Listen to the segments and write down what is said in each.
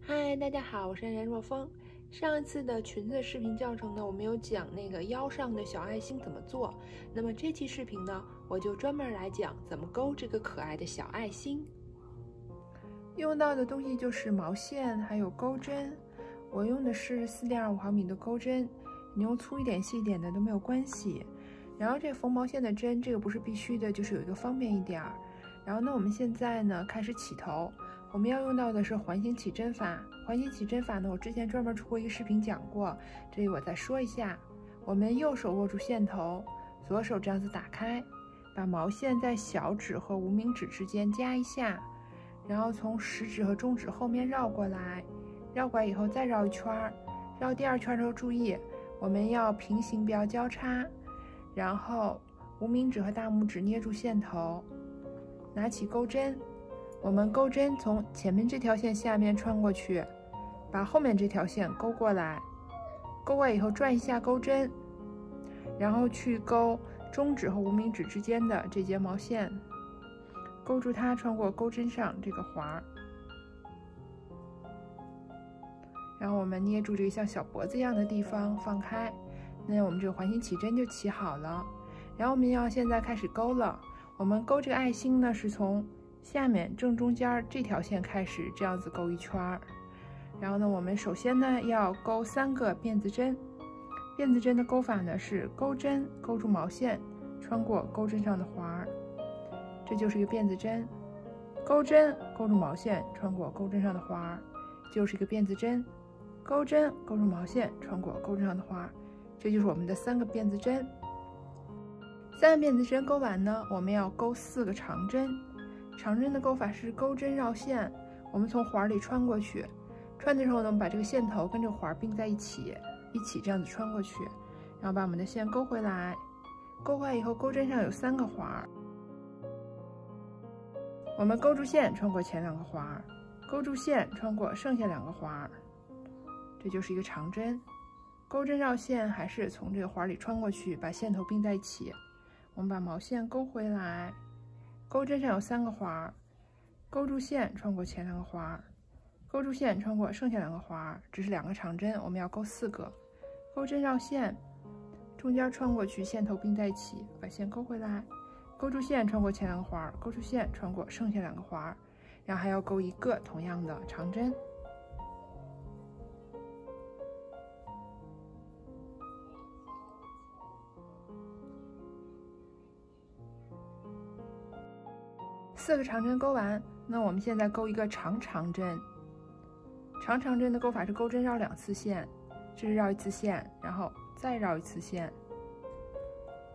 嗨，大家好，我是安然若风。上一次的裙子视频教程呢，我们有讲那个腰上的小爱心怎么做。那么这期视频呢，我就专门来讲怎么勾这个可爱的小爱心。用到的东西就是毛线，还有钩针。我用的是4.25毫米的钩针，你用粗一点、细一点的都没有关系。然后这缝毛线的针，这个不是必须的，就是有一个方便一点儿。然后呢，我们现在呢开始起头。我们要用到的是环形起针法。环形起针法呢，我之前专门出过一个视频讲过，这里我再说一下。我们右手握住线头，左手这样子打开，把毛线在小指和无名指之间夹一下，然后从食指和中指后面绕过来，绕过来以后再绕一圈，绕第2圈的时候注意，我们要平行不要交叉，然后无名指和大拇指捏住线头，拿起钩针。我们钩针从前面这条线下面穿过去，把后面这条线勾过来，勾过来以后转一下钩针，然后去勾中指和无名指之间的这节毛线，勾住它，穿过钩针上这个环，然后我们捏住这个像小脖子一样的地方放开，那我们这个环形起针就起好了。然后我们要现在开始勾了。我们勾这个爱心呢，是从下面正中间这条线开始，这样子勾一圈。然后呢，我们首先呢要勾3个辫子针。辫子针的勾法呢是钩针勾住毛线，穿过钩针上的环，这就是一个辫子针。钩针勾住毛线，穿过钩针上的环，就是一个辫子针。钩针勾住毛线，穿过钩针上的环，这就是我们的3个辫子针。3个辫子针勾完呢，我们要勾4个长针。长针的勾法是钩针绕线，我们从环里穿过去，穿的时候呢，我们把这个线头跟这个环并在一起这样子穿过去，然后把我们的线勾回来。勾回来以后，钩针上有3个环，我们勾住线穿过前2个环，勾住线穿过剩下2个环，这就是一个长针。钩针绕线还是从这个环里穿过去，把线头并在一起，我们把毛线勾回来。钩针上有3个环，勾住线穿过前2个环，勾住线穿过剩下2个环，这是2个长针，我们要勾4个。钩针绕线，中间穿过去，线头并在一起，把线勾回来。勾住线穿过前2个环，勾住线穿过剩下2个环，然后还要勾1个同样的长针。4个长针勾完，那我们现在勾一个长针。长针的勾法是钩针绕2次线，这是绕1次线，然后再绕1次线，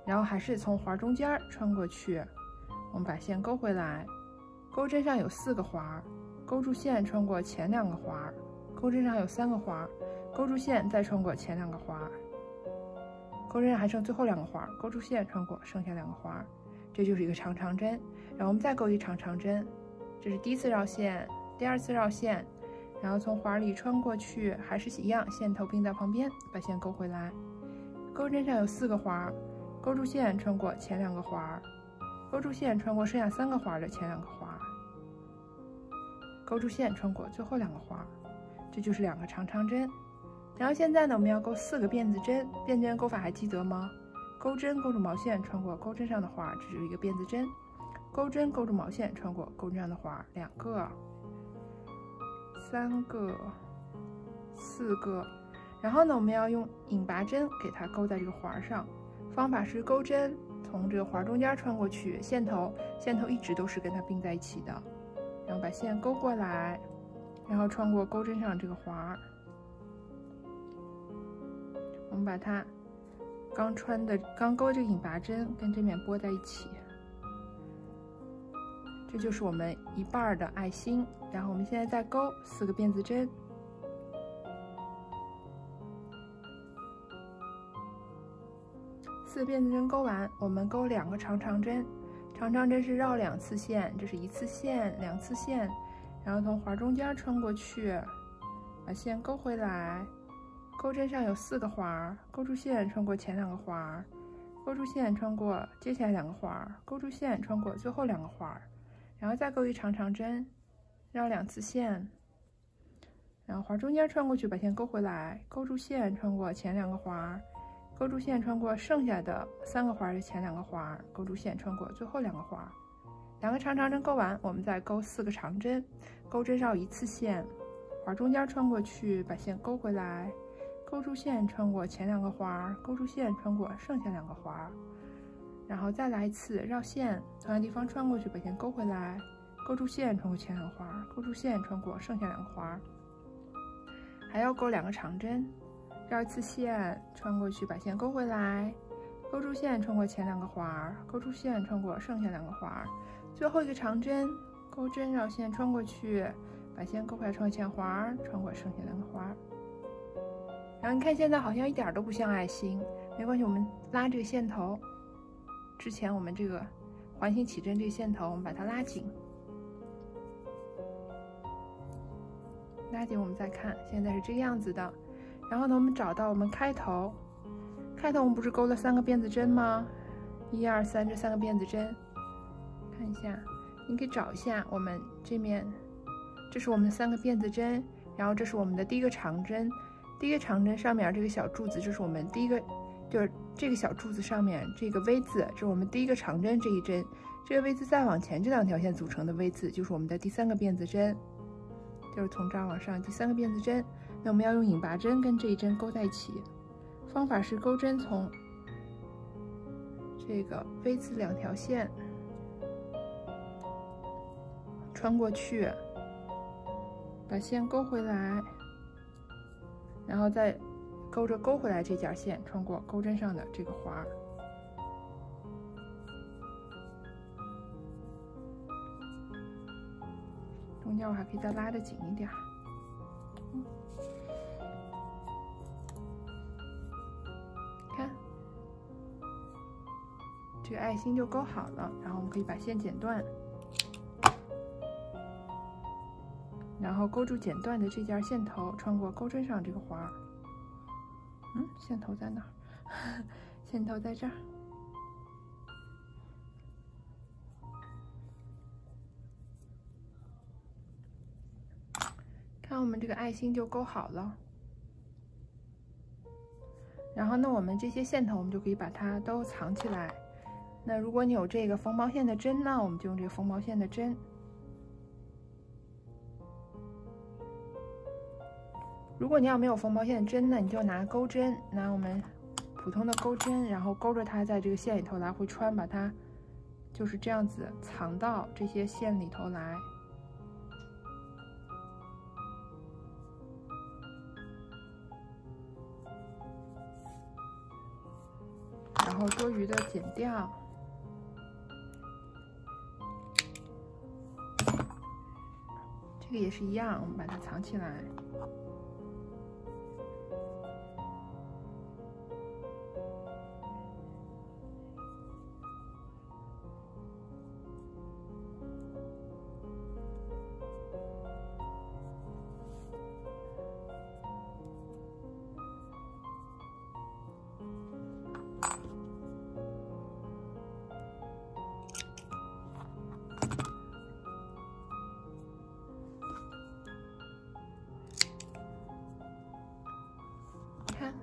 然后还是从环中间穿过去，我们把线勾回来。钩针上有4个环，勾住线穿过前2个环，钩针上有3个环，勾住线再穿过前2个环，钩针上还剩最后2个环，勾住线穿过剩下2个环，这就是一个长针。然后我们再勾一长针，这是第1次绕线，第2次绕线，然后从环里穿过去，还是一样，线头并在旁边，把线勾回来。钩针上有4个环，勾住线穿过前2个环，勾住线穿过剩下3个环的前2个环，勾住线穿过最后2个环，这就是2个长针。然后现在呢，我们要勾4个辫子针。辫子针勾法还记得吗？钩针勾住毛线，穿过钩针上的环，这是一个辫子针。钩针勾住毛线，穿过钩针上的环，2个、3个、4个。然后呢，我们要用引拔针给它勾在这个环上。方法是钩针从这个环中间穿过去，线头一直都是跟它并在一起的，然后把线勾过来，然后穿过钩针上这个环，我们把它刚勾这个引拔针跟这面拨在一起，这就是我们一半的爱心。然后我们现在再勾4个辫子针。4个辫子针勾完，我们勾2个长针。长针是绕2次线，这是1次线、2次线，然后从环中间穿过去，把线勾回来。钩针上有4个环，勾住线穿过前2个环，勾住线穿过接下来2个环，勾住线穿过最后2个环，然后再勾一长针，绕2次线，然后环中间穿过去，把线勾回来，勾住线穿过前2个环，勾住线穿过剩下的3个环的前2个环，勾住线穿过最后2个环，2个长针勾完，我们再勾4个长针，钩针绕一次线，环中间穿过去，把线勾回来，勾住线穿过前2个环，勾住线穿过剩下2个环，然后再来一次绕线，同样地方穿过去，把线勾回来，勾住线穿过前2个环，勾住线穿过剩下2个环，还要勾2个长针，绕一次线，穿过去，把线勾回来，勾住线穿过前2个环，勾住线穿过剩下2个环，最后一个长针，钩针绕线穿过去，把线勾回来，穿过前环，穿过剩下2个环。然后你看现在好像一点都不像爱心，没关系，我们拉这个线头，之前我们这个环形起针这个线头，我们把它拉紧。拉紧我们再看，现在是这个样子的。然后呢，我们找到我们开头我们不是勾了3个辫子针吗？1、2、3这3个辫子针，看一下，你可以找一下我们这面，这是我们的3个辫子针，然后这是我们的第1个长针，第1个长针上面这个小柱子，这是我们第1个，就是这个小柱子上面这个 V 字，这是我们第1个长针这一针，这个 V 字再往前这2条线组成的 V 字，就是我们的第3个辫子针。就是从这儿往上第3个辫子针，那我们要用引拔针跟这一针勾在一起。方法是钩针从这个 V 字2条线穿过去，把线勾回来，然后再勾着勾回来这截线穿过钩针上的这个环。中间我还可以再拉得紧一点，看，这个爱心就勾好了。然后我们可以把线剪断，然后勾住剪断的这截线头，穿过钩针上这个环。线头在哪儿？线头在这儿。看我们这个爱心就勾好了，然后呢，我们这些线头我们就可以把它都藏起来。那如果你有这个缝毛线的针呢，我们就用这个缝毛线的针。如果你要没有缝毛线的针呢，你就拿钩针，拿我们普通的钩针，然后勾着它在这个线里头来回穿，把它就是这样子藏到这些线里头来。然后多余的剪掉，这个也是一样，我们把它藏起来。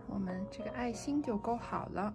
我们这个爱心就勾好了。